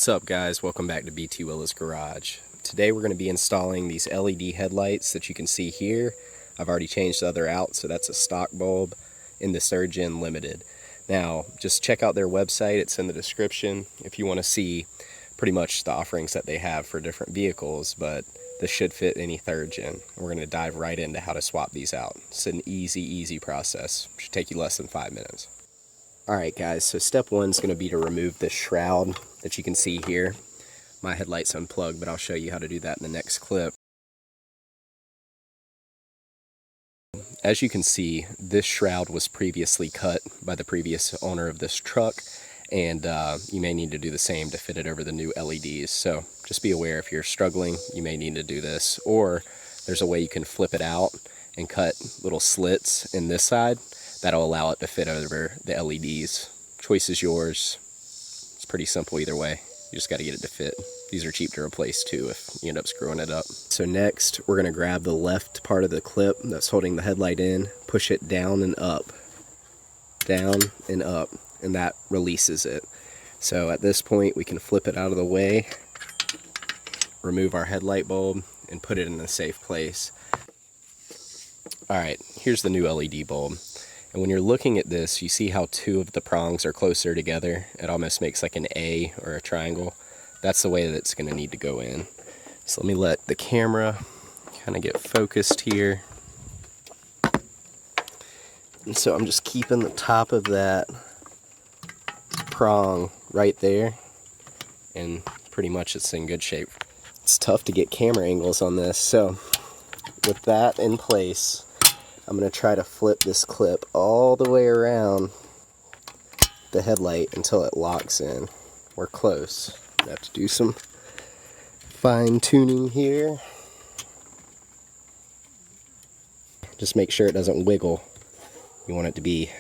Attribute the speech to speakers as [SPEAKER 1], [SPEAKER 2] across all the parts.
[SPEAKER 1] What's up guys, welcome back to BT Willa's Garage. Today we're going to be installing these LED headlights that you can see here. I've already changed the other out, so that's a stock bulb in the Surgeon Limited. Now just check out their website, it's in the description if you want to see pretty much the offerings that they have for different vehicles, but this should fit any third gen. We're going to dive right into how to swap these out. It's an easy process. It should take you less than 5 minutes. Alright guys, so step one is going to be to remove this shroud that you can see here. My headlight's unplugged, but I'll show you how to do that in the next clip. As you can see, this shroud was previously cut by the previous owner of this truck, and you may need to do the same to fit it over the new LEDs. So just be aware if you're struggling, you may need to do this, or there's a way you can flip it out and cut little slits in this side. That'll allow it to fit over the LEDs. Choice is yours. It's pretty simple either way. You just got to get it to fit. These are cheap to replace too if you end up screwing it up. So next, we're going to grab the left part of the clip that's holding the headlight in, push it down and up, and that releases it. So at this point, we can flip it out of the way, remove our headlight bulb, and put it in a safe place. Alright, here's the new LED bulb. And when you're looking at this, you see how two of the prongs are closer together. It almost makes like an A or a triangle. That's the way that it's going to need to go in. So let me let the camera kind of get focused here. And so I'm just keeping the top of that prong right there. And pretty much it's in good shape. It's tough to get camera angles on this. So with that in place, I'm going to try to flip this clip all the way around the headlight until it locks in. We're close. I have to do some fine tuning here. Just make sure it doesn't wiggle. You want it to be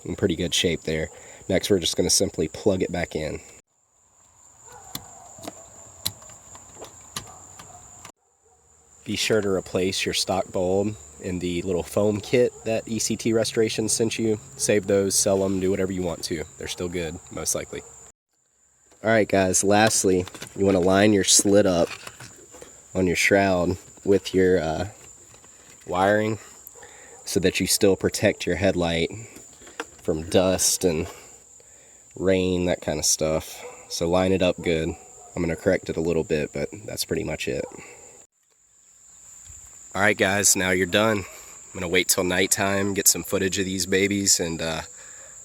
[SPEAKER 1] in pretty good shape there. Next, we're just going to simply plug it back in. Be sure to replace your stock bulb in the little foam kit that ECT Restoration sent you. Save those, sell them, do whatever you want to. They're still good, most likely. Alright guys, lastly, you want to line your slit up on your shroud with your wiring so that you still protect your headlight from dust and rain, that kind of stuff. So line it up good. I'm going to correct it a little bit, but that's pretty much it. Alright guys, now you're done. I'm going to wait till nighttime, get some footage of these babies, and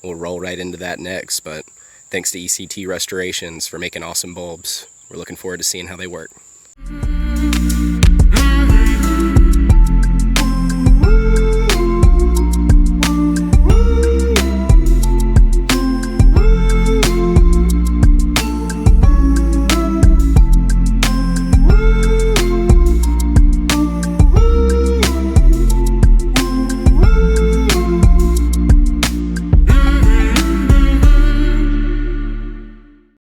[SPEAKER 1] we'll roll right into that next. But thanks to ECT Restorations for making awesome bulbs. We're looking forward to seeing how they work.